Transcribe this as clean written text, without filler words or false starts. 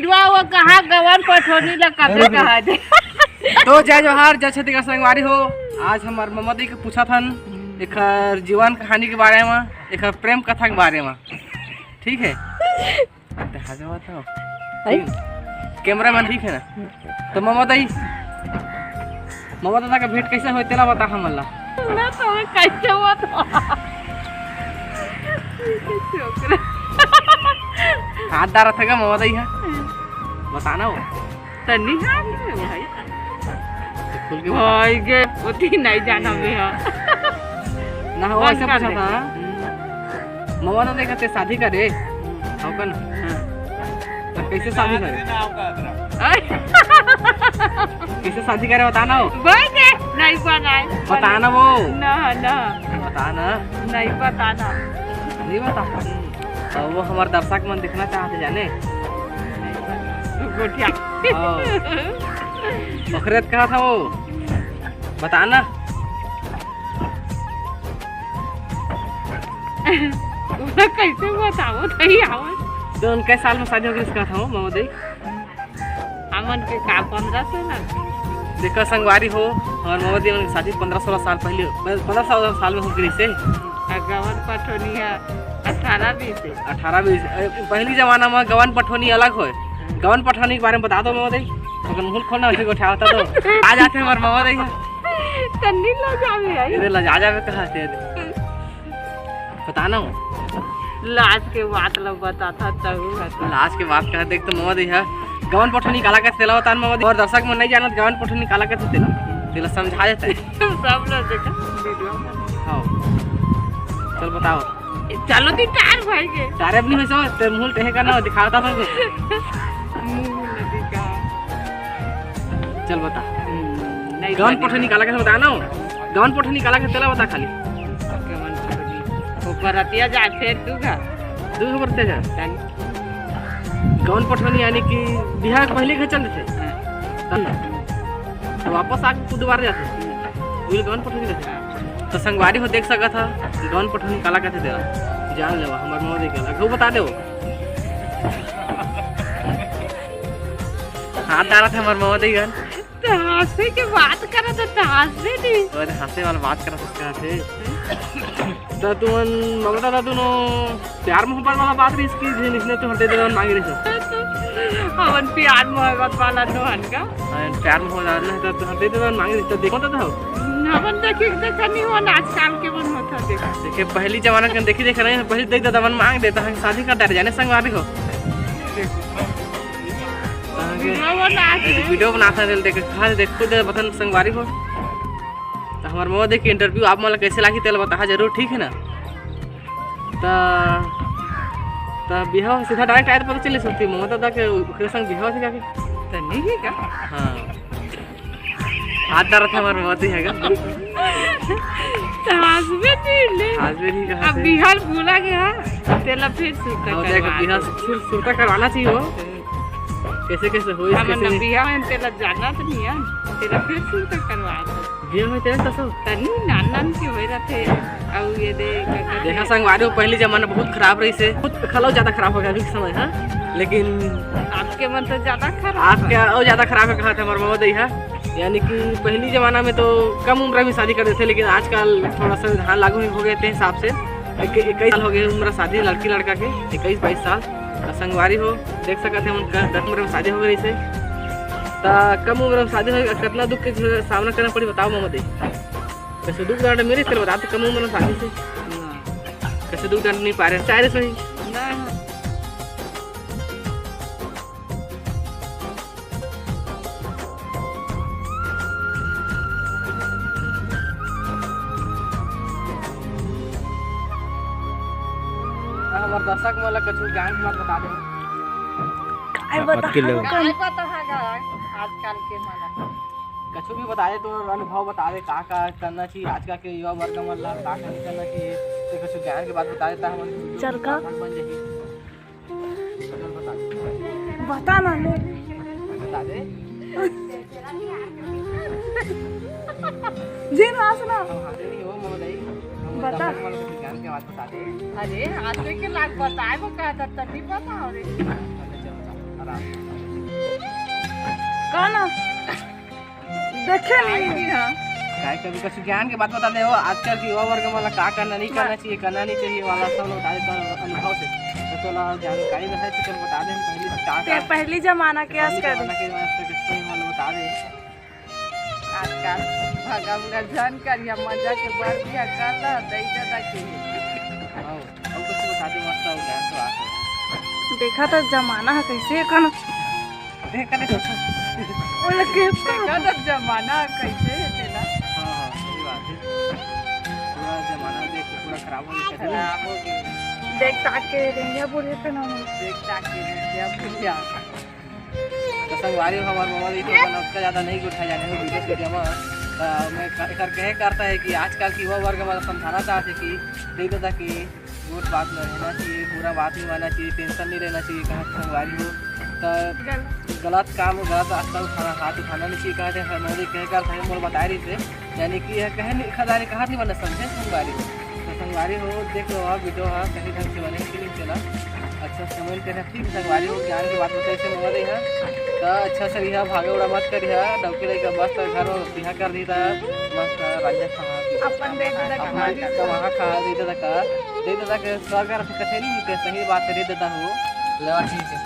मंदिरवा वो कहाँ गवन पठोनी लगा कहा दे। तो जय जोहार जय छत्तीसगढ़ संगवारी हो। आज हमार मम्मा दी के पूछा था एक जीवन कहानी के बारे में, एक प्रेम कथा के बारे में, ठीक है। कैमरा मैन ठीक है ना। तो मम्मा दादा का भेंट कैसे हुई तेला बता हमला। ना तो कैसे हुआ तो हाथ डारा था का मम्मा दाई है बताना हो तन्नी भाई खुल के भाई के उती नहीं जाना मैं ना हो ऐसा पूछा था मम्मा दादा कहते शादी करे हो कन तो कैसे शादी करे कैसे शादी करे बताना हो भाई ने नहीं बताना वो ना बताना नहीं बताना नहीं बता और वो हमारे दर्शक मन देखना चाहते जाने गोटिया बखरेत कहा था वो बताना कैसे बताओ नहीं आवाज तो उनके साल में शादी हो गई इसका था मामा दी हमन के का 15 से ना देखो संगवारी हो और मामा दी उनकी शादी 15-16 साल पहले 15 साल में हो गई से गवन पठोनी है 18-20 पहली जमाना में गवन पठोनी अलग हो। गवन पठोनी के बारे में बता दो मामा दी अगर मुंह खोलना उसे को उठाता तो आ जाते हमारे मामा दी तन्नी ला जावे आई इधर ला जा जावे कहां से बताना हो लाज के बात लोग बताता तब लाज के बात कहा देख तो मामा दी है गवन पठोनी काला का तेला बता मामा दी और दर्शक में नहीं जानत गवन पठोनी काला का तेला तेला समझा देता है सब लोग देखा वीडियो हां चल बताओ चलो ती टार भाई के तारे अपनी में सो ते मुंह टेहे का ना दिखाता था मुंह नदी का चल बता नहीं गवन पठोनी काला का बताना हो गवन पठोनी काला का तेला बता खाली गवन पठोनी ऊपर रतिया जा फिर दू बरते जा गवन पठोनी यानी कि बिहार पहले घर चलते थे तो वापस आके दोबारा जाते वही गवन पठोनी रहते तो संगवारी हो देख सका था गवन पठोनी काला कहते थे जान ले हमारे मामा दे के वो बता दे हाथ डाला था हमारे मामा दे गन हंसे के बात करा तो हंसे नहीं और हंसे वाला बात करा सकता थे तो तुम मामा दादा दोनों प्यार मोहब्बत वाला बात रही इसकी जिसने तो हटे देवन मांग रही हमन प्यार मोहब्बत वाला नोहन का प्यार मोहब्बत नहीं तो हटे देवन मांग रही तो देखो तो हमन देखा नहीं हो आजकल के मन होता देखिए पहली जमाना के देखी देख रहे हैं पहले देख दादा मन मांग देता है शादी का डर जाने संगवारी हो वीडियो बनाता है देख खा देख खुद बतन संगवारी हो तो हमारे मामा देख इंटरव्यू आप मतलब कैसे लागी तेल बता जरूर ठीक है ना तो बिहाव सीधा डायरेक्ट आए तो पता चले सकती मामा दादा के ओकरे संग बिहाव से जाके तो नहीं का हां हाथ डारा था हमारे मामा दी हैगा हस्बैंड अब बिहार बोला गया तेला फिर सूटा करवाना चाहिए वो कैसे कैसे हो हमन बिहार में तेला जाना तो नहीं है तेला फिर सूटा करवा बिहार में तेला तो तनी नानन के होय रहते और ये देखा संगवारी पहली जमाना बहुत खराब रही से बहुत खलो ज्यादा खराब हो गया अभी समय हां लेकिन आपके मन तो ज्यादा खराब आपके और ज्यादा खराब है कहा था हमारे मामा दी है यानी कि पहली जमाना में तो कम उम्र में शादी करते थे लेकिन आजकल थोड़ा संविधान लागू हो गए थे हिसाब से 21 साल हो गए उम्र शादी लड़की लड़का के 21-22 साल संगवारी हो देख सकते हैं उनका 10 उम्र में शादी हो गई से तो कम उम्र में शादी हो कितना दुख के सामना करना पड़ी बताओ मामा दी कैसे दुख दर्द मेरे तेरे बताते कम उम्र में शादी से कैसे दुख दर्द नहीं पा रहे चाहे सही हमारे दर्शक वाला कछु ज्ञान मत बता दे काय पता है आजकल के माना कछु भी बता दे तो अनुभव बता दे का करना चाहिए आजकल के युवा वर्ग में का नहीं करना चाहिए तो कछु ज्ञान की बात बता देता हम चल का बन जाएगी बता ना ले बता दे जी रास ना हाथे नहीं हो महोदय बता ज्ञान की बात बता दे अरे हाथे के लाग बताए वो कहता तभी बताओ रे कौन देखे नहीं हाँ काय कभी कुछ ज्ञान के बात बता दे हो आजकल की युवा वर्ग वाला का करना नहीं करना चाहिए करना नहीं चाहिए वाला सब लोग बता देता अनुभव से तो ना जानकारी रहे तो चल बता दे पहले पहली जमाना के आज कर बता दे आजकल भागा मुगा जान कर या मजा के बार भी करला दई दादा के हां और कुछ बता दे मस्त हो ज्ञान तो आके देखा तो जमाना है कैसे कन देख कर ओला के देखा तो जमाना कैसे है तेला हां सही बात है पूरा जमाना देख के पूरा खराब हो गया देख ताके रेंजा बोले पे ना देख ताके रेंजा भैया तो संगवारी हमार मामा जी तो बना उसका ज्यादा नहीं उठा जाने हो वीडियो वीडियो में मैं कहे करता है कि आजकल की युवा वर्ग में समझाना चाहते कि देख दादा कि गुड बात में रहना चाहिए पूरा बात नहीं मानना चाहिए टेंशन नहीं रहना चाहिए कहाँ संगवारी हो तो गलत काम गलत रास्ता उठाना हाथ उठाना नहीं चाहिए कहते हैं मोदी कह कर थे मोर बता रही थे यानी कि यह कहे खदारी कहाँ नहीं बना समझे संगवारी हो तो संगवारी हो देख लो आप वीडियो हाँ कहीं ढंग से बने कि नहीं चला अच्छा समझ कर ठीक संगवारी हो ज्ञान की बात बताई से मोदी है तो अच्छा से यह भागे उड़ा मत कर डौकी रही का मस्त घर में बिहा कर दी था मस्त राजा खा अपन दे दादा वहाँ खा दे दादा के सरकार कथे नहीं सही बात दे देता हूँ लेवा ठीक है